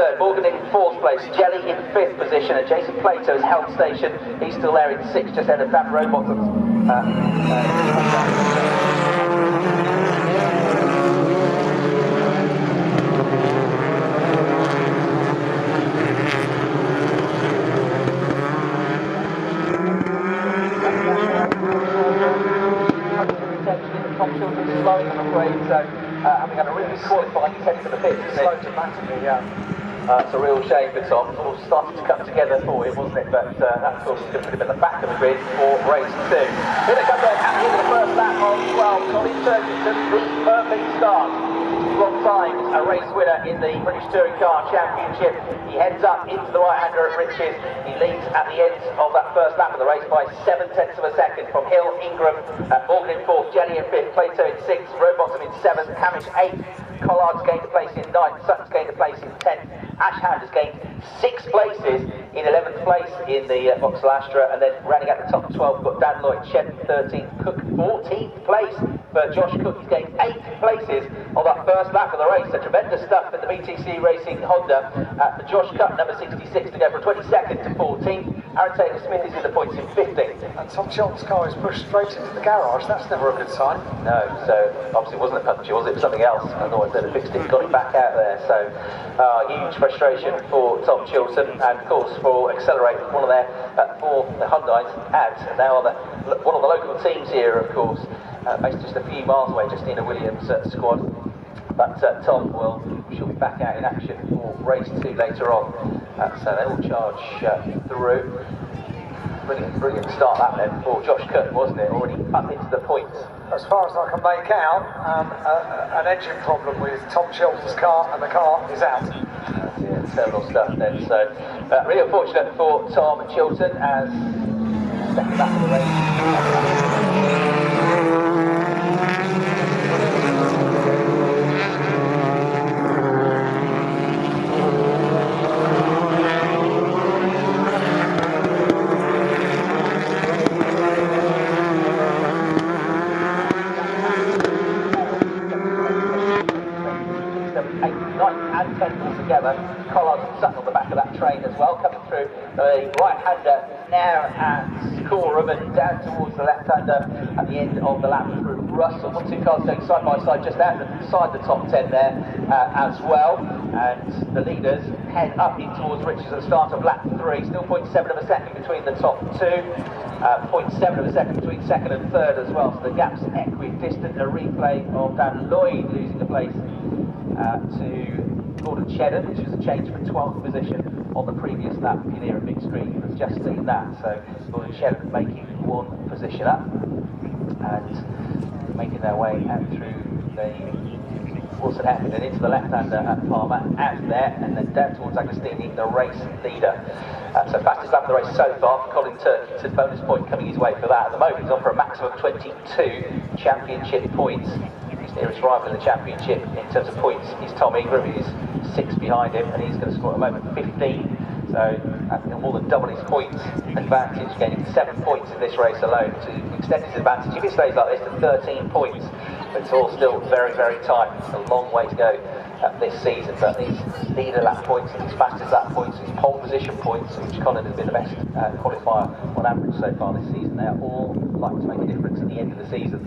Third, Morgan in fourth place, Jelly in fifth position, and Jason Plato is held station. He's still there in sixth, just ahead of Dan Rowbottom. Slowing, I'm afraid, so having had a really qualifying, he's heading for the pits. Slow dramatically, yeah. It's a real shame for Tom. It all started to come together for him, wasn't it? But that sort of going to put him at the back of the grid for race 2. Here they come then, at the end of the first lap on 12, Colin Turkington, the perfect start. Rob Symes, a race winner in the British Touring Car Championship. He heads up into the right-hander at Riches. He leads at the end of that first lap of the race by 0.7 of a second from Hill, Ingram, Morgan in 4th, Jenny in 5th, Plato in 6th, Rowbottom in 7th, Hamish 8th, Collard's gained a place in 9th, Sutton's gained a place in 10th, Ashhound has gained 6 places in 11th place in the Vauxhall Astra, and then rounding out the top 12 we've got Dan Lloyd, Shed 13th, Cook 14th place for Josh Cook. He's gained 8 places on that first lap of the race. So tremendous stuff in the BTC Racing Honda. For Josh Cutt, number 66, to go from 22nd to 14th. Aaron Taylor-Smith is in the points in 15th. And Tom Chilton's car is pushed straight into the garage. That's never a good sign. No, so obviously it wasn't a puncture, was it? It was something else. Otherwise they'd have fixed it, got it back out there. So huge frustration for Tom Chilton, and of course for Accelerate, one of their for the Hyundai ads. They are one of the local teams here, of course, based just a few miles away, Justina Williams' squad. But Tom she'll be back out in action for race 2 later on. So they all charge through. Brilliant start that then for Josh Curtin, wasn't it? Already up into the points. As far as I can make out, an engine problem with Tom Chilton's car, and the car is out. Yeah, terrible stuff then. So really unfortunate for Tom Chilton as second lap of the race. Together, Collard and Sutton on the back of that train as well, coming through the right-hander now at Coram and down towards the left-hander at the end of the lap through Russell. 1, 2 cars going side by side just outside the top 10 there as well, and the leaders head up in towards Richards at the start of lap 3. Still 0.7 of a second between the top 2, 0.7 of a second between second and third as well, so the gap's equidistant. A replay of Dan Lloyd losing the place to Gordon Cheddar, which is a change from 12th position on the previous lap. If you're near a big screen, you've just seen that. So Gordon Cheddar making 1 position up and making their way out through the Wilson Hampton and into the left-hander at Palmer, out there, and then down towards Agostini, the race leader. So fastest lap of the race so far for Colin Turkington, bonus point coming his way for that. At the moment he's on for a maximum of 22 championship points. His nearest rival in the championship in terms of points is Tom Ingram, who's 6 behind him, and he's going to score at the moment 15. So more than double his points advantage, gaining 7 points in this race alone to extend his advantage. If it stays like this, to 13 points. But it's all still very, very tight. It's a long way to go this season, but these leader lap points, these fastest lap points, these pole position points, which Colin has been the best qualifier on average so far this season, they are all likely to make a difference at the end of the season.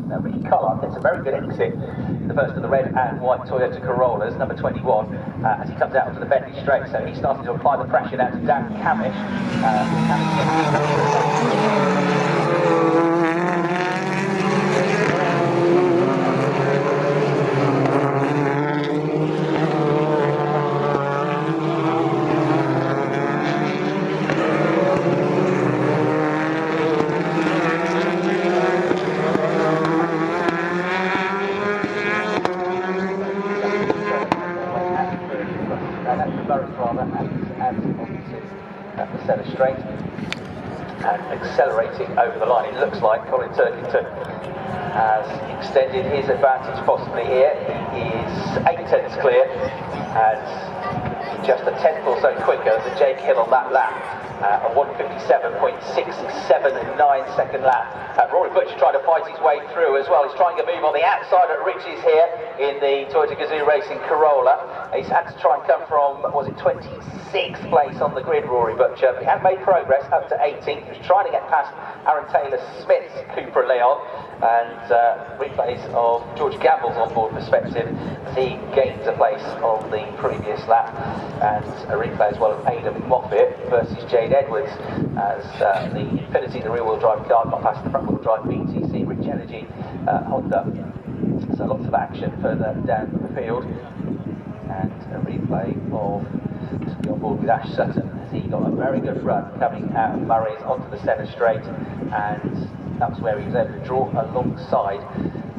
Now Ricky Collard gets a very good exit in the first of the red and white Toyota Corollas, number 21, as he comes out onto the Bentley straight, so he's starting to apply the pressure now to Dan Camish. The centre straight and accelerating over the line. It looks like Colin Turkington has extended his advantage possibly here. He is 8 tenths clear, and just a tenth or so quicker than Jake Hill on that lap. A 1:57.679 second lap. Rory Butcher trying to fight his way through as well. He's trying to move on the outside at Ridges here in the Toyota Gazoo Racing Corolla. He's had to try and come from, was it 26th place on the grid, Rory Butcher. He had made progress up to 18th. He was trying to get past Aaron Taylor-Smith's Cooper Leon, and replays of George Gamble's onboard perspective. He gains a place on the previous lap, and a replay as well of Adam Moffat versus Jade Edwards as the Infiniti, the rear-wheel drive car, got past the front-wheel drive BTC Rich Energy Honda. So lots of action further down the field, and a replay of the onboard with Ash Sutton as he got a very good run coming out of Murray's onto the centre straight, and that was where he was able to draw alongside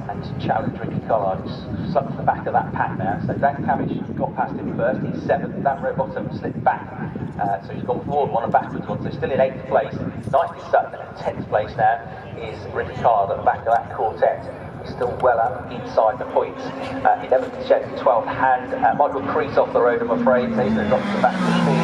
and challenge Ricky Collard, who's stuck to the back of that pack now. So Dan Cavish got past him first, he's 7th. Dan Rowbottom slipped back, so he's gone forward one and backwards one, so still in 8th place. 9th is Sutton, and 10th place now is Ricky Collard at the back of that quartet. He's still well up inside the points. 11th is Jake, 12th hand. Michael Crease off the road, I'm afraid, so he's going to drop to the back of the field.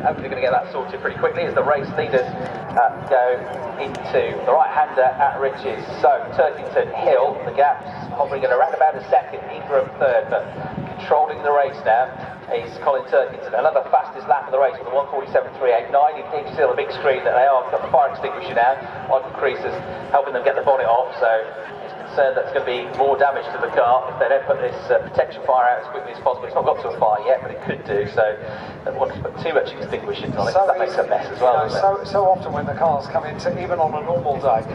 Hopefully going to get that sorted pretty quickly as the race leaders go into the right-hander at Ridges. So Turkington, Hill, the gaps hovering at around about a second, Ingram third, but controlling the race now is Colin Turkington. Another fastest lap of the race with a 1:47.389. You can see on the big screen that they are got the fire extinguisher now. Michael Crease is helping them get the bonnet off, so concerned that's going to be more damage to the car if they don't put this protection fire out as quickly as possible. It's not got to a fire yet, but it could do, so they don't want to put too much extinguishing on it, so that makes a mess as well, doesn't it? So often when the cars come into, even on a normal day,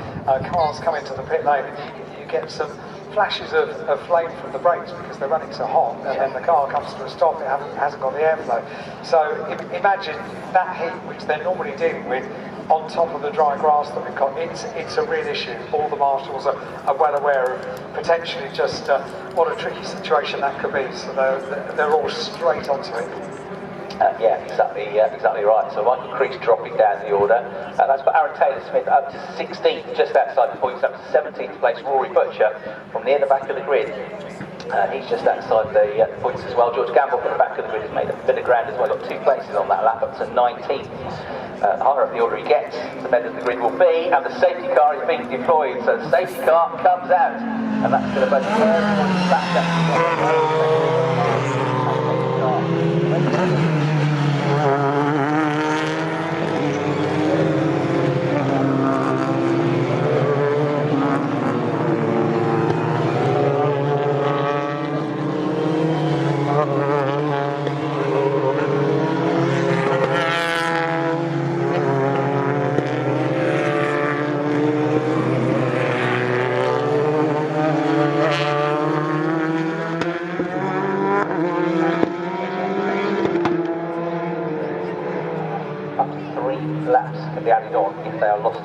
cars come into the pit lane and you get some flashes of flame from the brakes because they're running so hot, and then the car comes to a stop, it hasn't got the airflow. So imagine that heat, which they're normally dealing with, on top of the dry grass that we've got. It's a real issue. All the marshals are well aware of potentially just what a tricky situation that could be, so they're all straight onto it. Yeah, exactly right. So Michael Crease dropping down the order. That's got Aaron Taylor-Smith up to 16th, just outside the points, up to 17th place. Rory Butcher from near the back of the grid. He's just outside the points as well. George Gamble from the back of the grid has made a bit of ground as well. Got 2 places on that lap, up to 19th. The higher up the order he gets, the better the grid will be. And the safety car is being deployed. So the safety car comes out, and that's going to both back up. Laps can be added on if they are lost